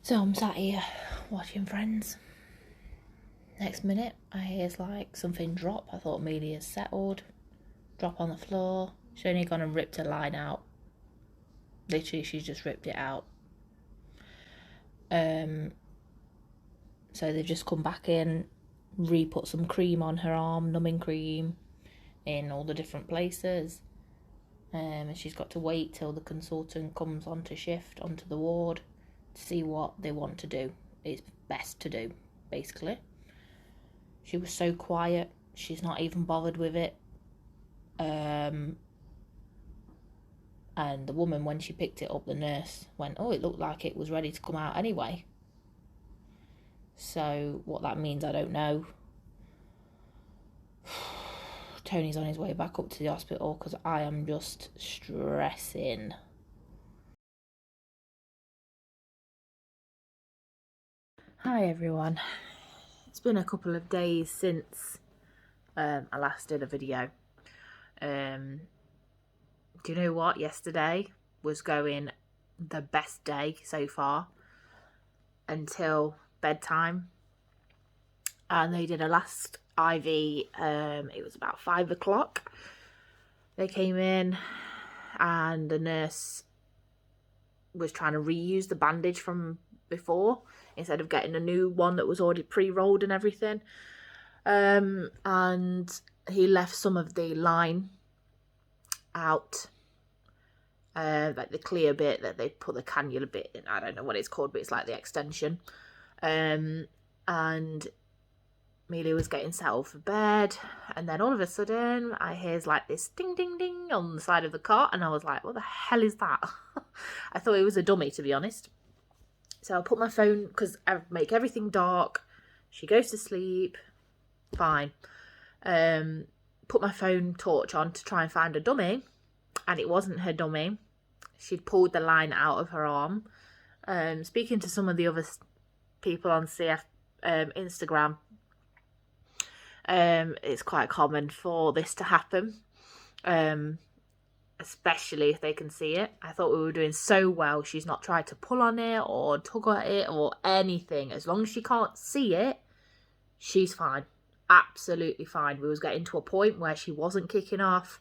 So I'm sat here watching Friends. Next minute, I hear like something drop. I thought Amelia's settled. Drop on the floor. She's only gone and ripped a line out. Literally, she's just ripped it out. So they've just come back in, re-put some cream on her arm, numbing cream, in all the different places. And she's got to wait till the consultant comes onto shift, onto the ward, to see what they want to do. It's best to do, basically. She was so quiet. She's not even bothered with it. And the woman, when she picked it up, the nurse went, oh, it looked like it was ready to come out anyway. So what that means, I don't know. Tony's on his way back up to the hospital because I am just stressing. Hi everyone. It's been a couple of days since I last did a video. Do you know what? Yesterday was going the best day so far until bedtime. And they did a last IV. It was about 5 o'clock. They came in and the nurse was trying to reuse the bandage from before instead of getting a new one that was already pre-rolled and everything. And he left some of the line out, like the clear bit that they put the cannula bit in. I don't know what it's called, but it's like the extension. And Amelia was getting settled for bed, and then all of a sudden I hears like this ding ding ding on the side of the cot, and I was like, what the hell is that? I thought it was a dummy, to be honest. So I put my phone, because I make everything dark. She goes to sleep, fine. Put my phone torch on to try and find a dummy, and it wasn't her dummy. She'd pulled the line out of her arm. Speaking to some of the other people on CF Instagram, it's quite common for this to happen, especially if they can see it. I thought we were doing so well. She's not tried to pull on it or tug at it or anything. As long as she can't see it, she's fine. Absolutely fine. We was getting to a point where she wasn't kicking off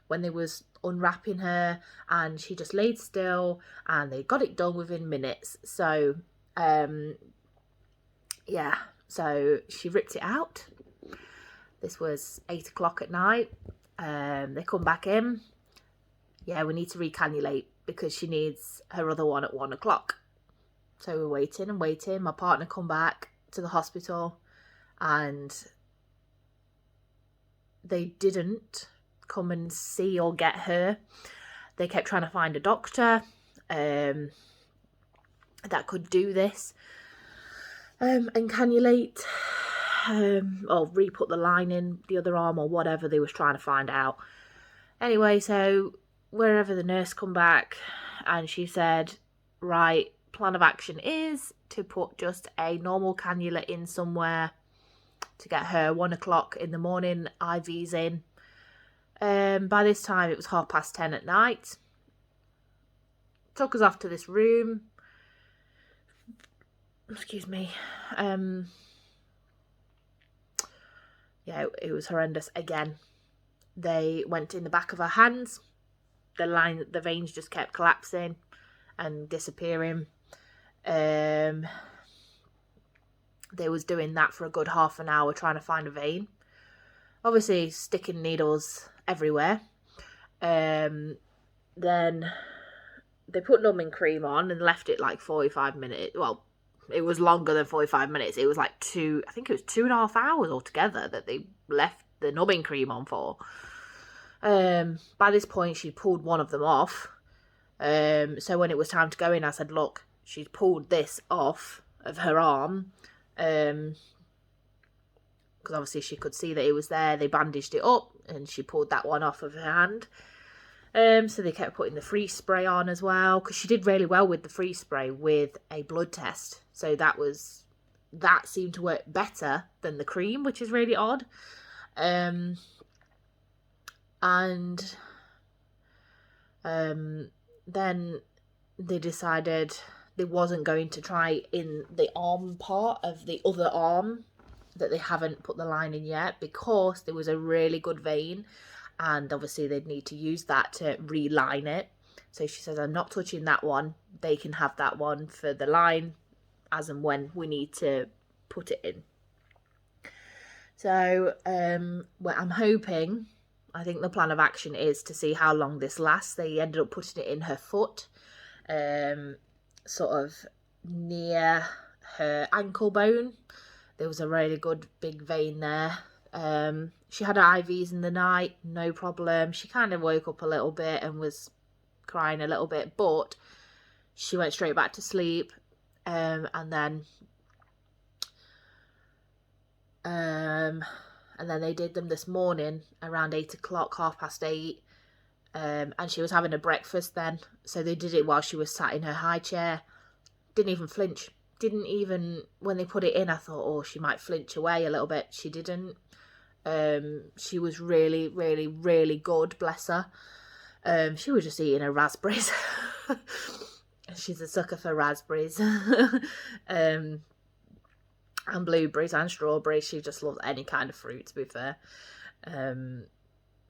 when they was unwrapping her, and she just laid still, and they got it done within minutes. So yeah, so she ripped it out. This was 8 o'clock at night. They come back in. Yeah, we need to recannulate because she needs her other one at 1 o'clock. So we're waiting and waiting. My partner come back to the hospital, and they didn't come and see or get her. They kept trying to find a doctor that could do this and cannulate, or re-put the line in the other arm or whatever they was trying to find out. Anyway, so wherever the nurse come back, and she said, right, plan of action is to put just a normal cannula in somewhere to get her 1 o'clock in the morning IVs in. By this time it was 10:30 at night. Took us off to this room. Excuse me. Yeah, it was horrendous again. They went in the back of her hands. The veins just kept collapsing and disappearing. They was doing that for a good half an hour trying to find a vein. Obviously sticking needles everywhere. Then they put numbing cream on and left it like 45 minutes. Well, it was longer than 45 minutes. It was like I think it was 2.5 hours altogether that they left the numbing cream on for. By this point, she pulled one of them off. So when it was time to go in, I said, look, she's pulled this off of her arm. Because obviously she could see that it was there. They bandaged it up, and she pulled that one off of her hand. So they kept putting the freeze spray on as well, because she did really well with the freeze spray with a blood test. So that seemed to work better than the cream, which is really odd. And then they decided they wasn't going to try in the arm part of the other arm that they haven't put the line in yet, because there was a really good vein, and obviously they'd need to use that to reline it. So she says, I'm not touching that one. They can have that one for the line as and when we need to put it in. So well, I'm hoping, I think the plan of action is to see how long this lasts. They ended up putting it in her foot, sort of near her ankle bone. There was a really good big vein there. She had her IVs in the night, no problem. She kind of woke up a little bit and was crying a little bit, but she went straight back to sleep. And then they did them this morning around 8 o'clock, 8:30. And she was having a breakfast then. So they did it while she was sat in her high chair. Didn't even flinch. Didn't even, when they put it in, I thought, oh, she might flinch away a little bit. She didn't. She was really, really, really good, bless her. She was just eating her raspberries. She's a sucker for raspberries. And blueberries and strawberries. She just loves any kind of fruit, to be fair.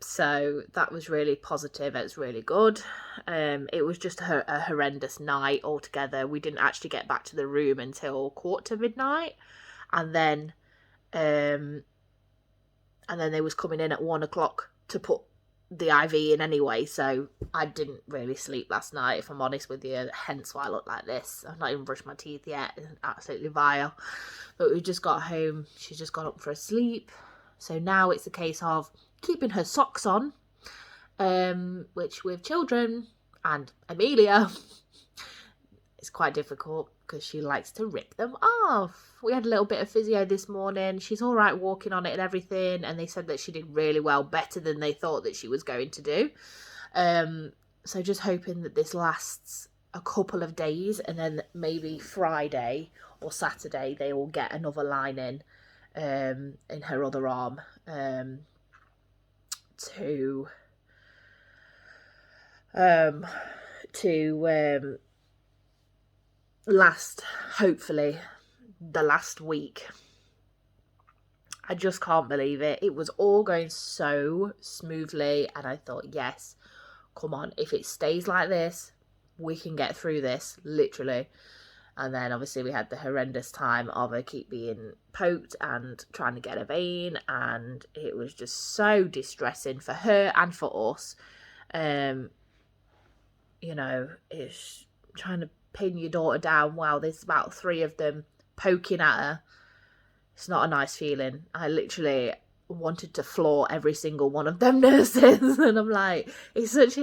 So that was really positive. It was really good. It was just a horrendous night altogether. We didn't actually get back to the room until midnight, and then they was coming in at 1 o'clock to put the IV in anyway. So I didn't really sleep last night, if I'm honest with you. Hence why I look like this. I've not even brushed my teeth yet. It's absolutely vile. But we just got home. She's just got up for a sleep. So now it's a case of keeping her socks on, which with children and Amelia, it's quite difficult because she likes to rip them off. We had a little bit of physio this morning. She's all right walking on it and everything, and they said that she did really well, better than they thought that she was going to do. So just hoping that this lasts a couple of days, and then maybe Friday or Saturday they will get another line in her other arm, to last, hopefully, the last week. I just can't believe it. It was all going so smoothly, and I thought, yes, come on, if it stays like this, we can get through this, literally. And then obviously we had the horrendous time of her keep being poked and trying to get a vein, and it was just so distressing for her and for us. You know, it's trying to pin your daughter down while there's about 3 of them poking at her. It's not a nice feeling. I literally wanted to floor every single one of them nurses, and I'm like, it's such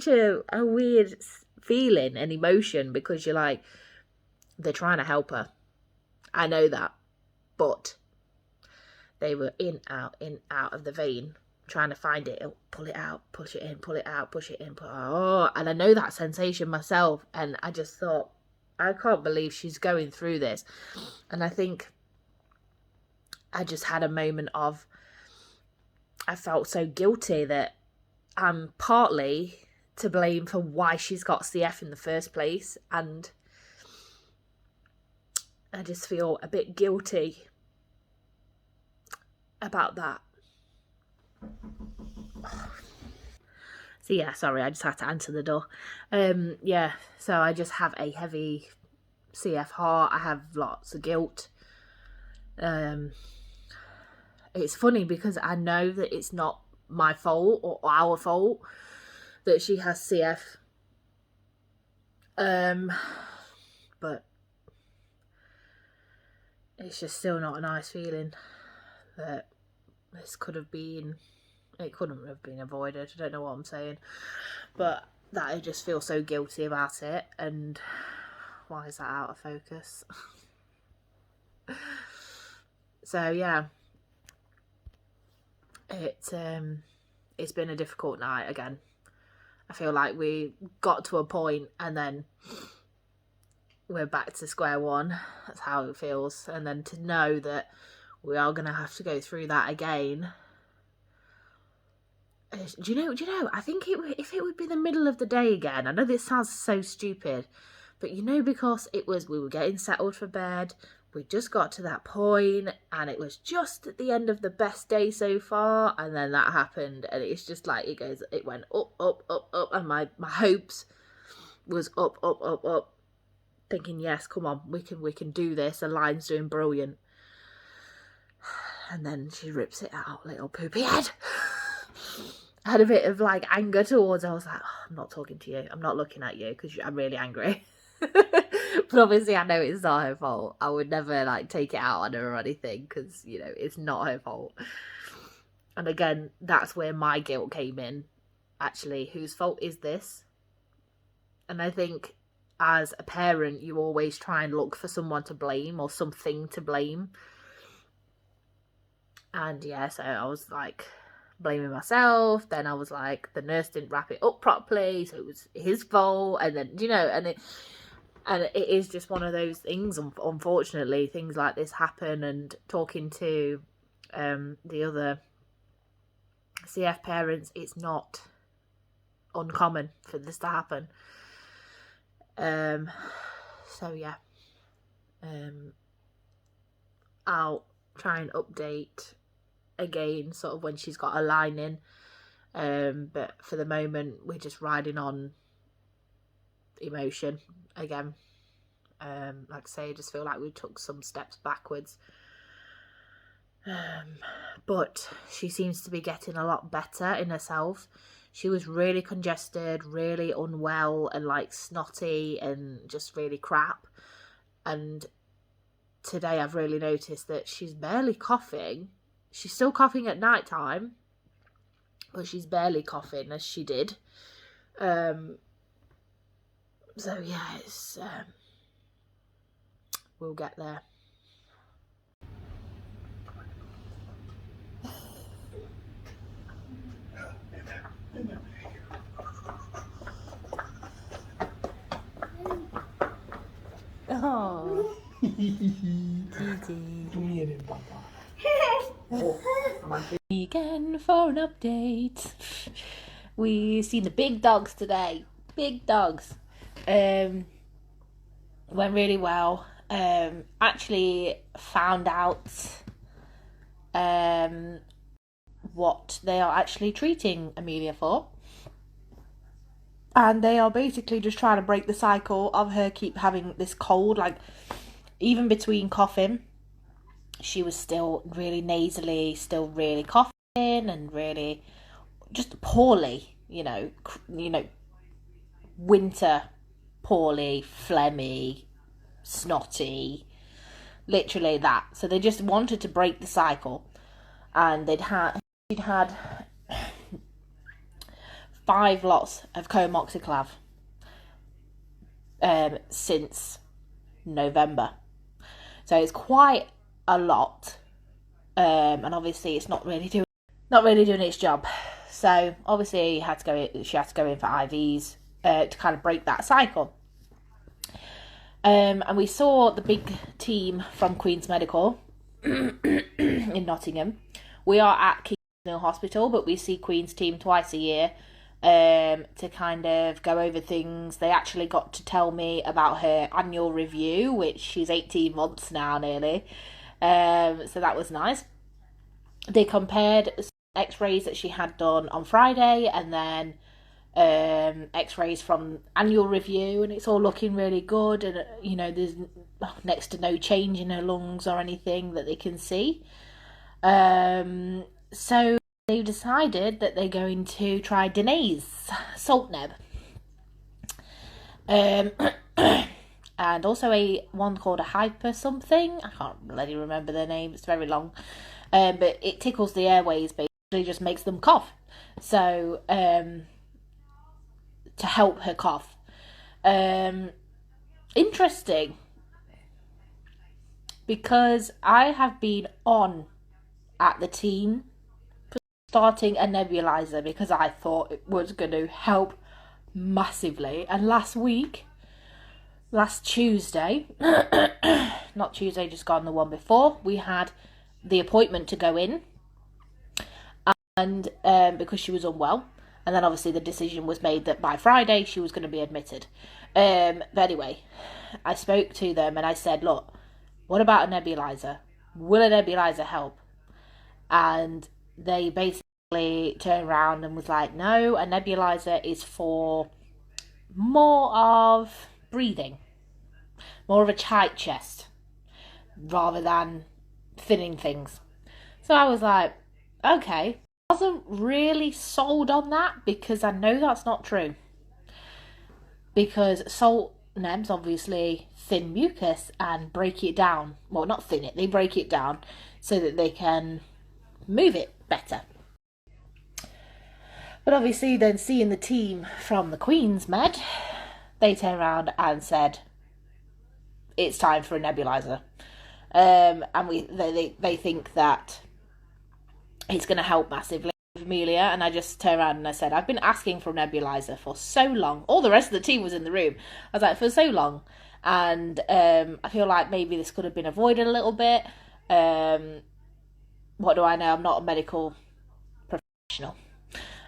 a weird feeling and emotion, because you're like, they're trying to help her. I know that. But they were in, out of the vein, trying to find it. Pull it out, push it in, pull it out, push it in. And I know that sensation myself. And I just thought, I can't believe she's going through this. And I think I just had a moment of, I felt so guilty that I'm partly to blame for why she's got CF in the first place. And I just feel a bit guilty about that. So yeah, sorry, I just had to answer the door. Yeah, so I just have a heavy CF heart. I have lots of guilt. It's funny because I know that it's not my fault or our fault that she has CF. But it's just still not a nice feeling that this could have been, it couldn't have been avoided. I don't know what I'm saying, but that I just feel so guilty about it. And why is that out of focus? So yeah, it's been a difficult night again. I feel like we got to a point and then we're back to square one. That's how it feels. And then to know that we are going to have to go through that again. Do you know, I think if it would be the middle of the day again, I know this sounds so stupid, But because we were getting settled for bed, we just got to that point, and it was just at the end of the best day so far, and then that happened, and it's just like it went up, up, up, up, and my hopes was up, up, up, up, thinking, yes, come on, we can do this. The line's doing brilliant. And then she rips it out, little poopy head. I had a bit of like anger towards her. I was like, oh, I'm not talking to you. I'm not looking at you because I'm really angry. But obviously I know it's not her fault. I would never like take it out on her or anything because, it's not her fault. And again, that's where my guilt came in. Actually, whose fault is this? And I think as a parent, you always try and look for someone to blame or something to blame. And yeah, so I was like blaming myself. Then I was like, the nurse didn't wrap it up properly, so it was his fault. And then, and it is just one of those things. Unfortunately, things like this happen. And talking to the other CF parents, it's not uncommon for this to happen. So yeah, I'll try and update again sort of when she's got a line in, but for the moment we're just riding on emotion again. Like I say, I just feel like we took some steps backwards, but she seems to be getting a lot better in herself. She was really congested, really unwell, and like snotty and just really crap. And today I've really noticed that she's barely coughing. She's still coughing at night time, but she's barely coughing as she did. So yeah, it's we'll get there. Oh, Again for an update. We've seen the big dogs today. Big dogs. Went really well. Actually found out what they are actually treating Amelia for. And they are basically just trying to break the cycle of her keep having this cold. Like, even between coughing, she was still really nasally, still really coughing and really just poorly, winter poorly, phlegmy, snotty, literally that. So they just wanted to break the cycle, and she'd had 5 lots of comoxiclav since November. So it's quite a lot, and obviously it's not really doing its job. So obviously she had to go in for IVs to kind of break that cycle. And we saw the big team from Queen's Medical in Nottingham. We are at King's Mill Hospital, but we see Queen's team twice a year to kind of go over things. They actually got to tell me about her annual review, which she's 18 months now nearly. So that was nice. They compared x-rays that she had done on Friday and then x-rays from annual review, and it's all looking really good, and there's next to no change in her lungs or anything that they can see. So they decided that they're going to try Danae's salt neb, and also one called a hyper something. I can't bloody remember their name, it's very long, but it tickles the airways, basically just makes them cough. So to help her cough. Interesting, because I have been on at the team for starting a nebulizer because I thought it was going to help massively. And last Tuesday, not Tuesday just gone, the one before, we had the appointment to go in, and because she was unwell, And then obviously the decision was made that by Friday she was going to be admitted. But anyway, I spoke to them and I said, look, what about a nebulizer? Will a nebulizer help? And they basically turned around and was like, no, a nebulizer is for more of breathing, more of a tight chest, rather than thinning things. So I was like, okay. I wasn't really sold on that because I know that's not true. Because salt nebs obviously thin mucus and break it down. Well, not thin it, they break it down so that they can move it better. But obviously then seeing the team from the Queen's Med, they turned around and said, it's time for a nebulizer. And they think that it's going to help massively with Amelia. And I just turned around and I said, I've been asking for a nebulizer for so long. All the rest of the team was in the room. I was like, for so long. And I feel like maybe this could have been avoided a little bit. What do I know? I'm not a medical professional.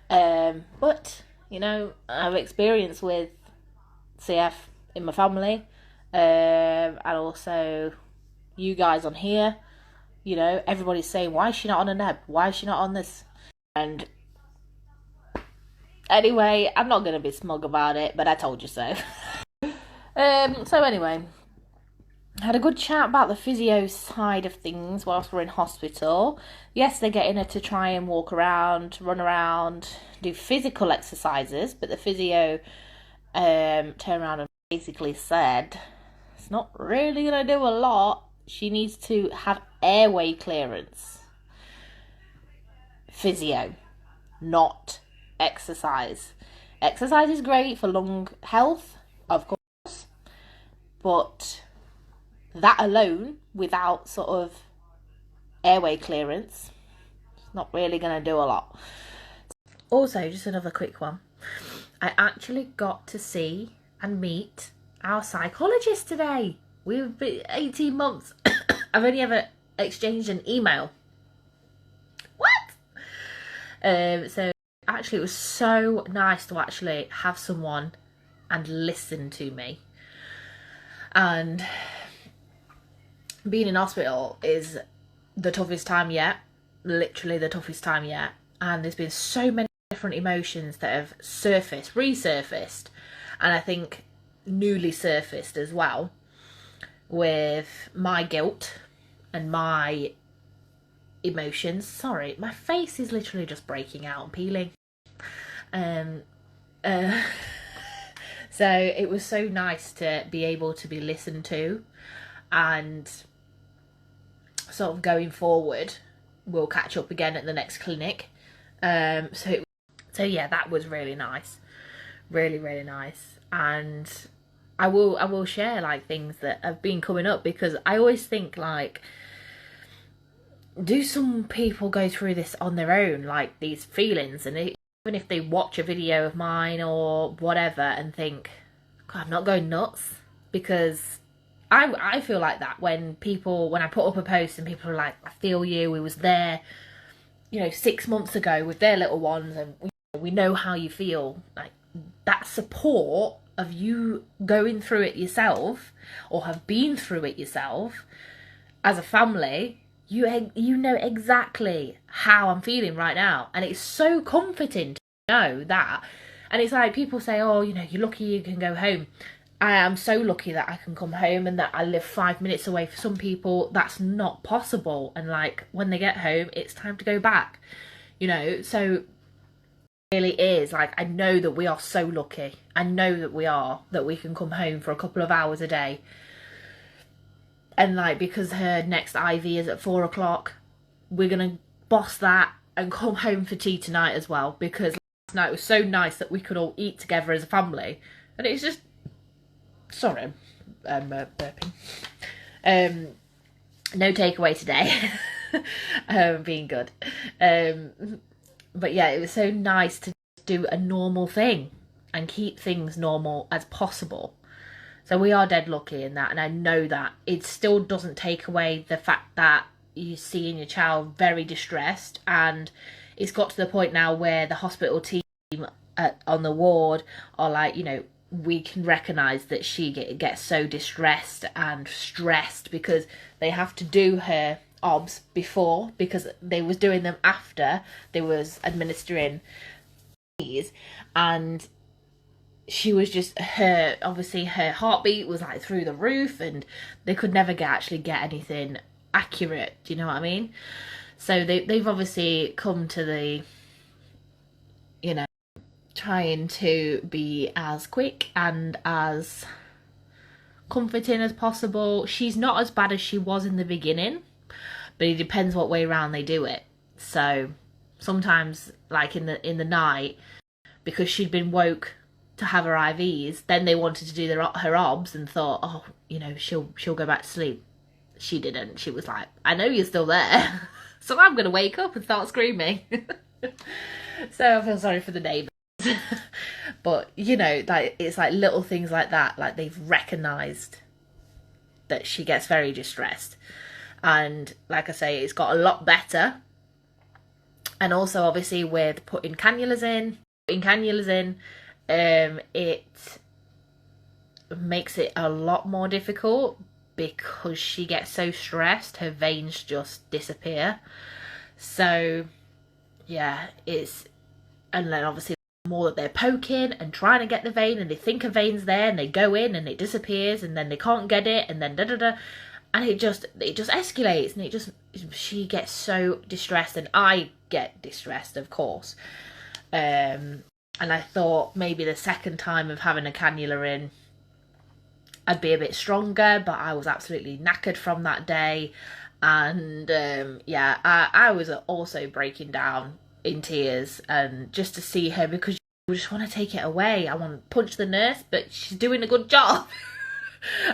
But, you know, I have experience with CF in my family. And also you guys on here. You know, everybody's saying, why is she not on a neb? Why is she not on this? And anyway, I'm not going to be smug about it, but I told you so. So anyway, had a good chat about the physio side of things whilst we're in hospital. Yes, they're getting her to try and walk around, run around, do physical exercises, but the physio turned around and basically said, it's not really going to do a lot. She needs to have airway clearance. Physio, not exercise. Exercise is great for lung health, of course, but that alone, without sort of airway clearance, it's not really going to do a lot. Also, just another quick one. I actually got to see and meet our psychologist today. We've been 18 months. I've only ever exchanged an email. What? So actually it was so nice to actually have someone and listen to me. And being in hospital is the toughest time yet. Literally the toughest time yet. And there's been so many different emotions that have resurfaced. And I think newly surfaced as well. With my guilt and my emotions. Sorry, my face is literally just breaking out and peeling. So it was so nice to be able to be listened to, and sort of going forward, we'll catch up again at the next clinic. So yeah, that was really nice, really, really nice. And I will share like things that have been coming up, because I always think like, do some people go through this on their own, like these feelings, and even if they watch a video of mine or whatever and think, God, I'm not going nuts, because I feel like that when I put up a post and people are like, I feel you, we was there, 6 months ago with their little ones, and we know how you feel. Like that support of you going through it yourself, or have been through it yourself as a family, you know exactly how I'm feeling right now, and it's so comforting to know that. And it's like people say, oh, you're lucky you can go home. I am so lucky that I can come home and that I live 5 minutes away. For some people that's not possible, and like when they get home it's time to go back, so really is like, I know that we are so lucky. I know that we can come home for a couple of hours a day. And like, because her next IV is at 4 o'clock, we're gonna boss that and come home for tea tonight as well, because last night was so nice that we could all eat together as a family. And it's just, sorry, burping. No takeaway today. Being good. But yeah, it was so nice to do a normal thing and keep things normal as possible. So we are dead lucky in that, and I know that. It still doesn't take away the fact that you're seeing your child very distressed, and it's got to the point now where the hospital team on the ward, or like, you know, we can recognize that she gets so distressed and stressed because they have to do her obs before, because they was doing them after they was administering these, and she was just, her obviously her heartbeat was like through the roof, and they could never actually get anything accurate. Do you know what I mean? So they've obviously come to the, you know, trying to be as quick and as comforting as possible. She's not as bad as she was in the beginning, but it depends what way around they do it. So sometimes, like in the night, because she'd been woke to have her IVs, then they wanted to do her obs and thought, oh, you know, she'll go back to sleep. She didn't. She was like, I know you're still there, so I'm gonna wake up and start screaming. So I feel sorry for the neighbours. But, you know, like, it's like little things like that, like they've recognised that she gets very distressed. And like I say, it's got a lot better. And also, obviously, with putting cannulas in, it makes it a lot more difficult because she gets so stressed, her veins just disappear. So, yeah, and then obviously the more that they're poking and trying to get the vein, and they think a vein's there, and they go in and it disappears, and then they can't get it, and then and it just escalates, and she gets so distressed, and I get distressed, of course. And I thought maybe the second time of having a cannula in, I'd be a bit stronger, but I was absolutely knackered from that day. And yeah, I was also breaking down in tears, and just to see her, because you just want to take it away. I want to punch the nurse, but she's doing a good job.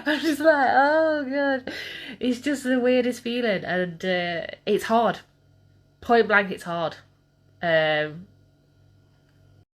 I'm just like, oh god, it's just the weirdest feeling, and it's hard. Point blank, it's hard.